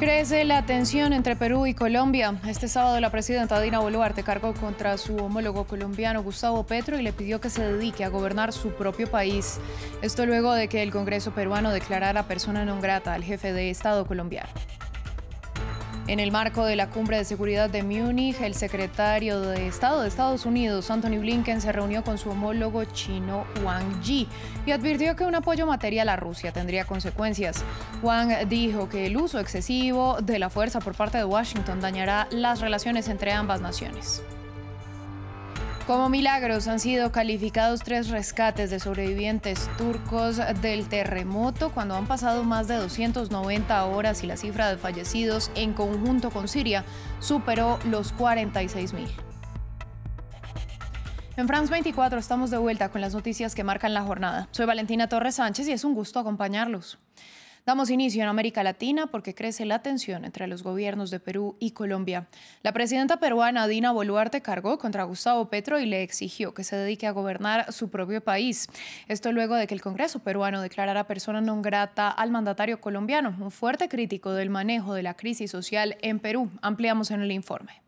Crece la tensión entre Perú y Colombia. Este sábado la presidenta Dina Boluarte cargó contra su homólogo colombiano Gustavo Petro y le pidió que se dedique a gobernar su propio país. Esto luego de que el Congreso peruano declarara persona non grata al jefe de Estado colombiano. En el marco de la cumbre de seguridad de Múnich, el secretario de Estado de Estados Unidos, Antony Blinken, se reunió con su homólogo chino Wang Yi y advirtió que un apoyo material a Rusia tendría consecuencias. Wang dijo que el uso excesivo de la fuerza por parte de Washington dañará las relaciones entre ambas naciones. Como milagros han sido calificados 3 rescates de sobrevivientes turcos del terremoto cuando han pasado más de 290 horas y la cifra de fallecidos en conjunto con Siria superó los 46.000. En France 24 estamos de vuelta con las noticias que marcan la jornada. Soy Valentina Torres Sánchez y es un gusto acompañarlos. Damos inicio en América Latina porque crece la tensión entre los gobiernos de Perú y Colombia. La presidenta peruana Dina Boluarte cargó contra Gustavo Petro y le exigió que se dedique a gobernar su propio país. Esto luego de que el Congreso peruano declarara persona non grata al mandatario colombiano, un fuerte crítico del manejo de la crisis social en Perú. Ampliamos en el informe.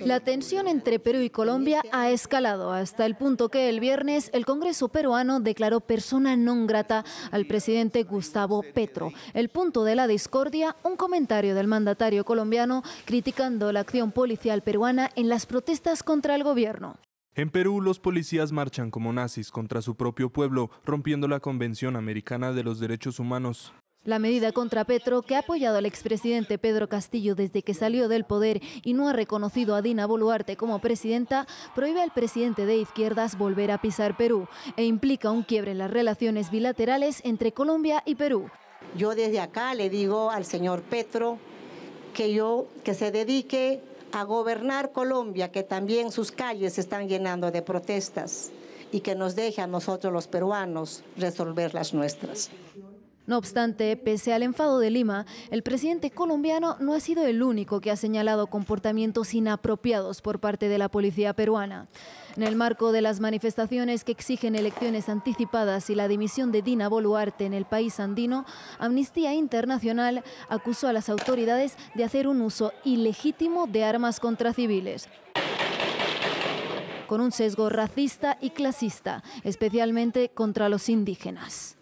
La tensión entre Perú y Colombia ha escalado hasta el punto que el viernes el Congreso peruano declaró persona non grata al presidente Gustavo Petro. El punto de la discordia, un comentario del mandatario colombiano criticando la acción policial peruana en las protestas contra el gobierno. En Perú, los policías marchan como nazis contra su propio pueblo, rompiendo la Convención Americana de los Derechos Humanos. La medida contra Petro, que ha apoyado al expresidente Pedro Castillo desde que salió del poder y no ha reconocido a Dina Boluarte como presidenta, prohíbe al presidente de izquierdas volver a pisar Perú e implica un quiebre en las relaciones bilaterales entre Colombia y Perú. Yo desde acá le digo al señor Petro que se dedique a gobernar Colombia, que también sus calles se están llenando de protestas, y que nos deje a nosotros los peruanos resolver las nuestras. No obstante, pese al enfado de Lima, el presidente colombiano no ha sido el único que ha señalado comportamientos inapropiados por parte de la policía peruana. En el marco de las manifestaciones que exigen elecciones anticipadas y la dimisión de Dina Boluarte en el país andino, Amnistía Internacional acusó a las autoridades de hacer un uso ilegítimo de armas contra civiles, con un sesgo racista y clasista, especialmente contra los indígenas.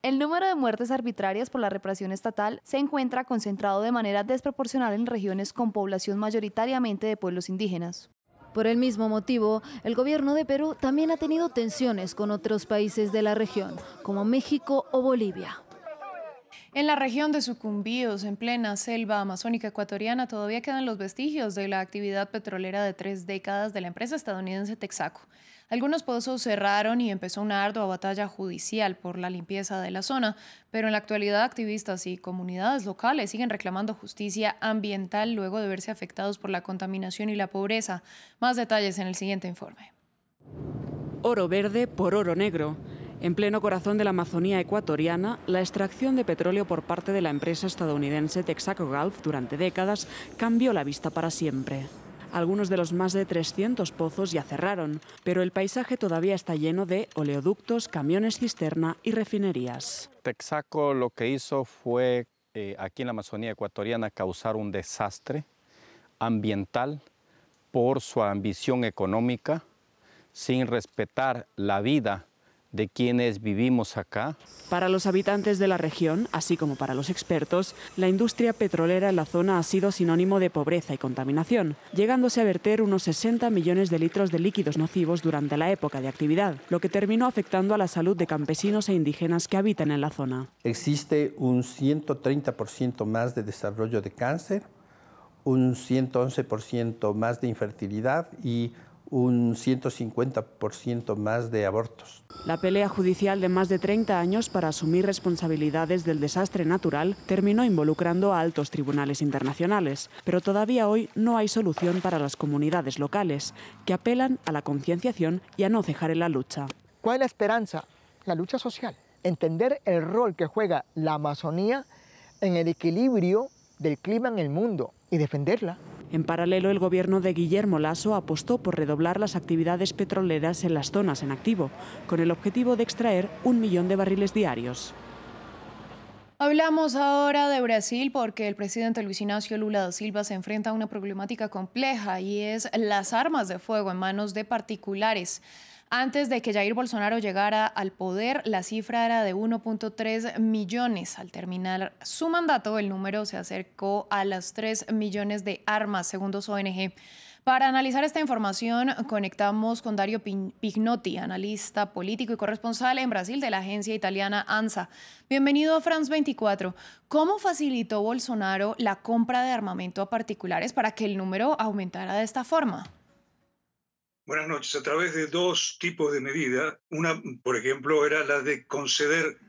El número de muertes arbitrarias por la represión estatal se encuentra concentrado de manera desproporcional en regiones con población mayoritariamente de pueblos indígenas. Por el mismo motivo, el gobierno de Perú también ha tenido tensiones con otros países de la región, como México o Bolivia. En la región de Sucumbíos, en plena selva amazónica ecuatoriana, todavía quedan los vestigios de la actividad petrolera de 3 décadas de la empresa estadounidense Texaco. Algunos pozos cerraron y empezó una ardua batalla judicial por la limpieza de la zona, pero en la actualidad activistas y comunidades locales siguen reclamando justicia ambiental luego de verse afectados por la contaminación y la pobreza. Más detalles en el siguiente informe. Oro verde por oro negro. En pleno corazón de la Amazonía ecuatoriana, la extracción de petróleo por parte de la empresa estadounidense Texaco Gulf durante décadas cambió la vista para siempre. Algunos de los más de 300 pozos ya cerraron, pero el paisaje todavía está lleno de oleoductos, camiones cisterna y refinerías. Texaco lo que hizo fue, aquí en la Amazonía ecuatoriana, causar un desastre ambiental por su ambición económica, sin respetar la vida de quienes vivimos acá. Para los habitantes de la región, así como para los expertos, la industria petrolera en la zona ha sido sinónimo de pobreza y contaminación, llegándose a verter unos 60 millones de litros de líquidos nocivos durante la época de actividad, lo que terminó afectando a la salud de campesinos e indígenas que habitan en la zona. Existe un 130% más de desarrollo de cáncer, un 111% más de infertilidad y un 150% más de abortos. La pelea judicial de más de 30 años para asumir responsabilidades del desastre natural terminó involucrando a altos tribunales internacionales, pero todavía hoy no hay solución para las comunidades locales, que apelan a la concienciación y a no cejar en la lucha. ¿Cuál es la esperanza? La lucha social. Entender el rol que juega la Amazonía en el equilibrio del clima en el mundo y defenderla. En paralelo, el gobierno de Guillermo Lasso apostó por redoblar las actividades petroleras en las zonas en activo, con el objetivo de extraer 1 millón de barriles diarios. Hablamos ahora de Brasil porque el presidente Luis Ignacio Lula da Silva se enfrenta a una problemática compleja y es las armas de fuego en manos de particulares. Antes de que Jair Bolsonaro llegara al poder, la cifra era de 1.3 millones. Al terminar su mandato, el número se acercó a las 3 millones de armas, según dos ONG. Para analizar esta información, conectamos con Dario Pignotti, analista político y corresponsal en Brasil de la agencia italiana ANSA. Bienvenido a France 24. ¿Cómo facilitó Bolsonaro la compra de armamento a particulares para que el número aumentara de esta forma? Buenas noches. A través de dos tipos de medida. Una, por ejemplo, era la de conceder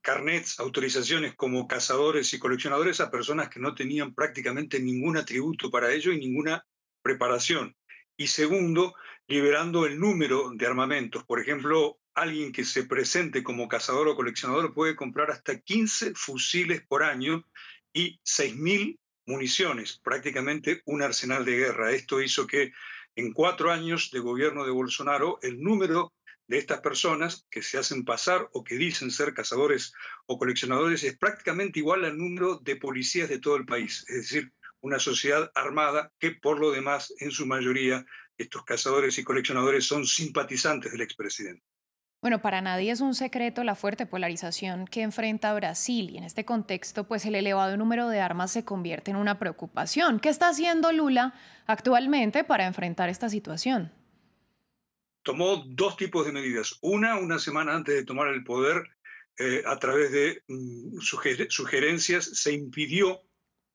carnets, autorizaciones como cazadores y coleccionadores a personas que no tenían prácticamente ningún atributo para ello y ninguna preparación. Y segundo, liberando el número de armamentos. Por ejemplo, alguien que se presente como cazador o coleccionador puede comprar hasta 15 fusiles por año y 6.000 municiones, prácticamente un arsenal de guerra. Esto hizo que en 4 años de gobierno de Bolsonaro, el número de estas personas que se hacen pasar o que dicen ser cazadores o coleccionadores es prácticamente igual al número de policías de todo el país. Es decir, una sociedad armada que por lo demás, en su mayoría, estos cazadores y coleccionadores son simpatizantes del expresidente. Bueno, para nadie es un secreto la fuerte polarización que enfrenta Brasil y en este contexto, pues el elevado número de armas se convierte en una preocupación. ¿Qué está haciendo Lula actualmente para enfrentar esta situación? Tomó dos tipos de medidas. Una semana antes de tomar el poder, a través de sugerencias, se impidió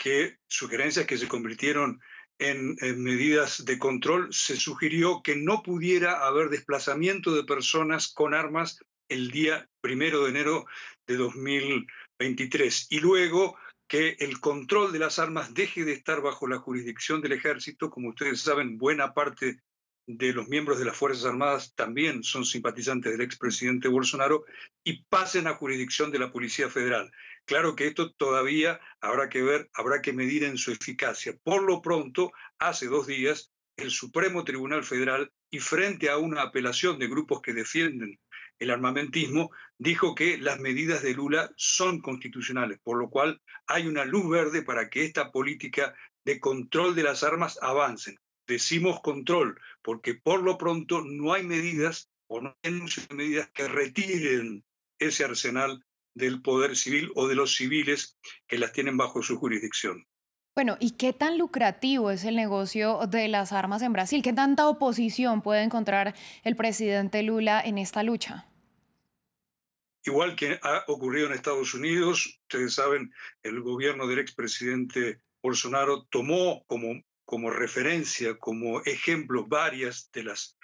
que sugerencias que se convirtieron en medidas de control, se sugirió que no pudiera haber desplazamiento de personas con armas el día 1 de enero de 2023 y luego que el control de las armas deje de estar bajo la jurisdicción del ejército. Como ustedes saben, buena parte de los miembros de las Fuerzas Armadas también son simpatizantes del expresidente Bolsonaro y pasen a jurisdicción de la Policía Federal. Claro que esto todavía habrá que ver, habrá que medir en su eficacia. Por lo pronto, hace 2 días, el Supremo Tribunal Federal, y frente a una apelación de grupos que defienden el armamentismo, dijo que las medidas de Lula son constitucionales, por lo cual hay una luz verde para que esta política de control de las armas avance. Decimos control, porque por lo pronto no hay medidas o no hay anuncios de medidas que retiren ese arsenal del poder civil o de los civiles que las tienen bajo su jurisdicción. Bueno, ¿y qué tan lucrativo es el negocio de las armas en Brasil? ¿Qué tanta oposición puede encontrar el presidente Lula en esta lucha? Igual que ha ocurrido en Estados Unidos, ustedes saben, el gobierno del expresidente Bolsonaro tomó como referencia, como ejemplo, varias de las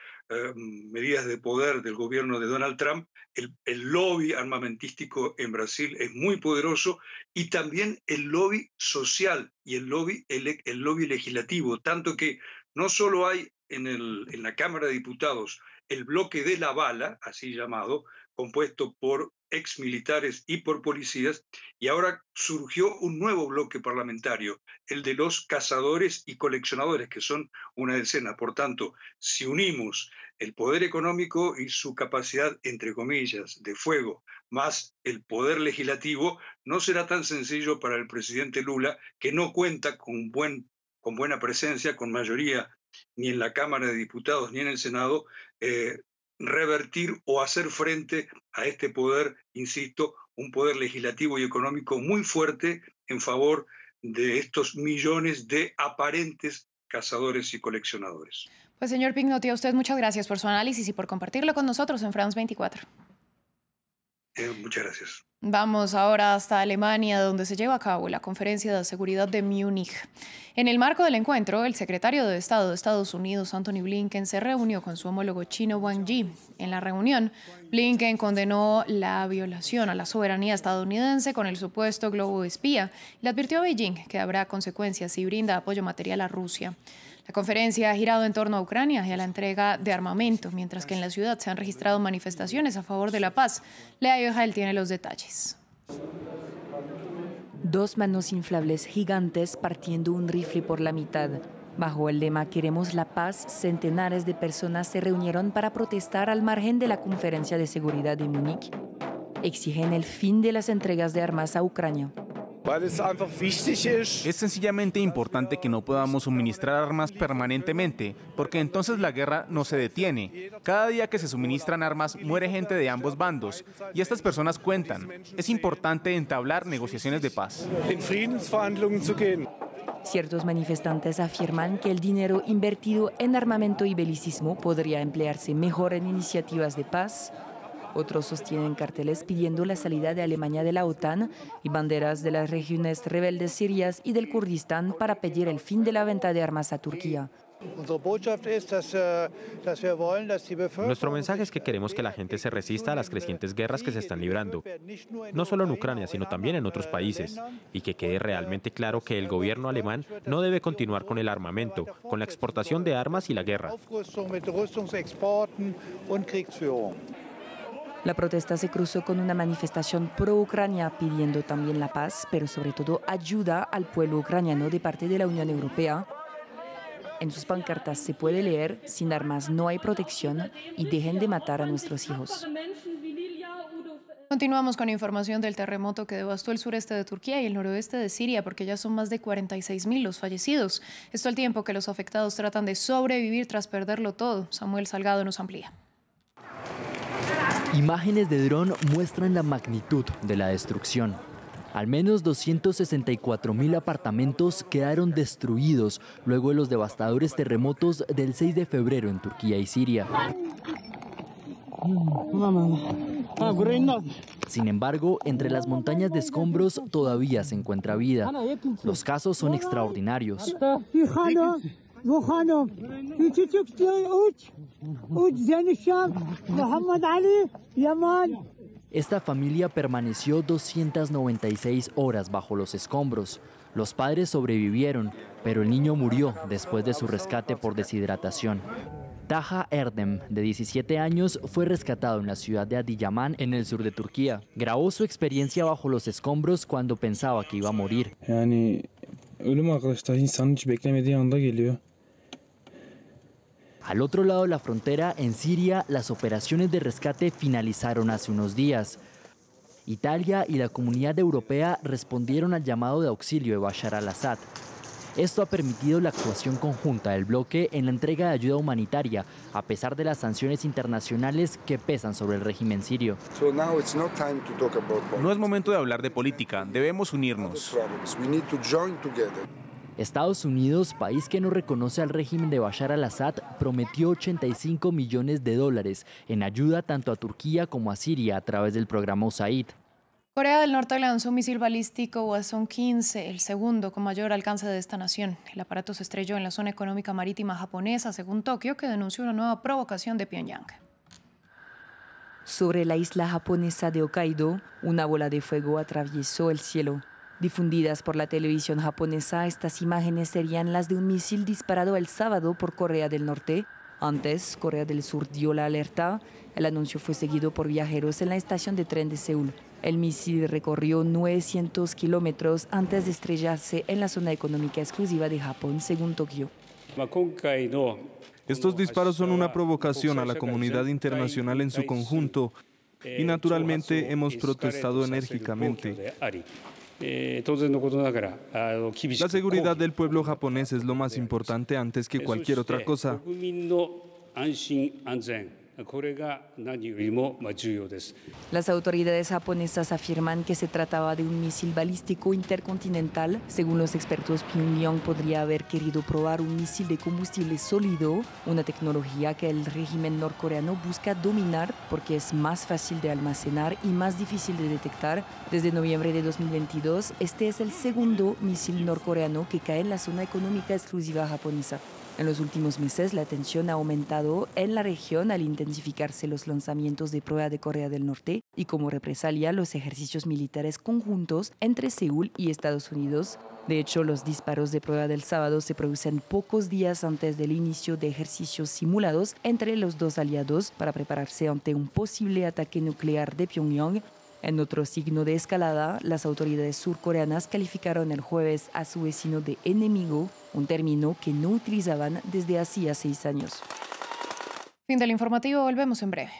medidas de poder del gobierno de Donald Trump. El lobby armamentístico en Brasil es muy poderoso y también el lobby social y el lobby legislativo, tanto que no solo hay en la Cámara de Diputados el bloque de la bala, así llamado, compuesto por exmilitares y por policías, y ahora surgió un nuevo bloque parlamentario, el de los cazadores y coleccionadores, que son una decena. Por tanto, si unimos el poder económico y su capacidad, entre comillas, de fuego, más el poder legislativo, no será tan sencillo para el presidente Lula, que no cuenta con buena presencia, con mayoría, ni en la Cámara de Diputados ni en el Senado, revertir o hacer frente a este poder, insisto, un poder legislativo y económico muy fuerte en favor de estos millones de aparentes cazadores y coleccionadores. Pues señor Pignotti, a usted muchas gracias por su análisis y por compartirlo con nosotros en France 24. Muchas gracias. Vamos ahora hasta Alemania, donde se lleva a cabo la Conferencia de Seguridad de Múnich. En el marco del encuentro, el secretario de Estado de Estados Unidos, Antony Blinken, se reunió con su homólogo chino, Wang Yi. En la reunión, Blinken condenó la violación a la soberanía estadounidense con el supuesto globo espía y le advirtió a Beijing que habrá consecuencias si brinda apoyo material a Rusia. La conferencia ha girado en torno a Ucrania y a la entrega de armamento, mientras que en la ciudad se han registrado manifestaciones a favor de la paz. Lea Yojael tiene los detalles. 2 manos inflables gigantes partiendo un rifle por la mitad. Bajo el lema "Queremos la paz", centenares de personas se reunieron para protestar al margen de la Conferencia de Seguridad de Múnich. exigen el fin de las entregas de armas a Ucrania. Es sencillamente importante que no podamos suministrar armas permanentemente, porque entonces la guerra no se detiene. Cada día que se suministran armas muere gente de ambos bandos, y estas personas cuentan. Es importante entablar negociaciones de paz. Ciertos manifestantes afirman que el dinero invertido en armamento y belicismo podría emplearse mejor en iniciativas de paz. Otros sostienen carteles pidiendo la salida de Alemania de la OTAN y banderas de las regiones rebeldes sirias y del Kurdistán para pedir el fin de la venta de armas a Turquía. Nuestro mensaje es que queremos que la gente se resista a las crecientes guerras que se están librando, no solo en Ucrania, sino también en otros países, y que quede realmente claro que el gobierno alemán no debe continuar con el armamento, con la exportación de armas y la guerra. La protesta se cruzó con una manifestación pro-Ucrania pidiendo también la paz, pero sobre todo ayuda al pueblo ucraniano de parte de la Unión Europea. En sus pancartas se puede leer: sin armas no hay protección y dejen de matar a nuestros hijos. Continuamos con información del terremoto que devastó el sureste de Turquía y el noroeste de Siria, porque ya son más de 46.000 los fallecidos. Esto al tiempo que los afectados tratan de sobrevivir tras perderlo todo. Samuel Salgado nos amplía. Imágenes de dron muestran la magnitud de la destrucción. Al menos 264.000 apartamentos quedaron destruidos luego de los devastadores terremotos del 6 de febrero en Turquía y Siria. Sin embargo, entre las montañas de escombros todavía se encuentra vida. Los casos son extraordinarios. Esta familia permaneció 296 horas bajo los escombros. Los padres sobrevivieron, pero el niño murió después de su rescate por deshidratación. Taha Erdem, de 17 años, fue rescatado en la ciudad de Adiyaman, en el sur de Turquía. Grabó su experiencia bajo los escombros cuando pensaba que iba a morir. Al otro lado de la frontera, en Siria, las operaciones de rescate finalizaron hace unos días. Italia y la comunidad europea respondieron al llamado de auxilio de Bashar al-Assad. Esto ha permitido la actuación conjunta del bloque en la entrega de ayuda humanitaria, a pesar de las sanciones internacionales que pesan sobre el régimen sirio. No es momento de hablar de política, debemos unirnos. Estados Unidos, país que no reconoce al régimen de Bashar al-Assad, prometió $85 millones en ayuda tanto a Turquía como a Siria a través del programa USAID. Corea del Norte lanzó un misil balístico Hwasong-15, el segundo con mayor alcance de esta nación. El aparato se estrelló en la zona económica marítima japonesa, según Tokio, que denunció una nueva provocación de Pyongyang. Sobre la isla japonesa de Hokkaido, una bola de fuego atravesó el cielo. Difundidas por la televisión japonesa, estas imágenes serían las de un misil disparado el sábado por Corea del Norte. Antes, Corea del Sur dio la alerta. El anuncio fue seguido por viajeros en la estación de tren de Seúl. El misil recorrió 900 kilómetros antes de estrellarse en la zona económica exclusiva de Japón, según Tokio. Estos disparos son una provocación a la comunidad internacional en su conjunto y naturalmente hemos protestado enérgicamente. La seguridad del pueblo japonés es lo más importante antes que cualquier otra cosa. Las autoridades japonesas afirman que se trataba de un misil balístico intercontinental. Según los expertos, Pyongyang podría haber querido probar un misil de combustible sólido, una tecnología que el régimen norcoreano busca dominar porque es más fácil de almacenar y más difícil de detectar. Desde noviembre de 2022, este es el segundo misil norcoreano que cae en la zona económica exclusiva japonesa. En los últimos meses, la tensión ha aumentado en la región al intensificarse los lanzamientos de prueba de Corea del Norte y como represalia los ejercicios militares conjuntos entre Seúl y Estados Unidos. De hecho, los disparos de prueba del sábado se producen pocos días antes del inicio de ejercicios simulados entre los dos aliados para prepararse ante un posible ataque nuclear de Pyongyang. En otro signo de escalada, las autoridades surcoreanas calificaron el jueves a su vecino de enemigo, un término que no utilizaban desde hacía 6 años. Fin del informativo, volvemos en breve.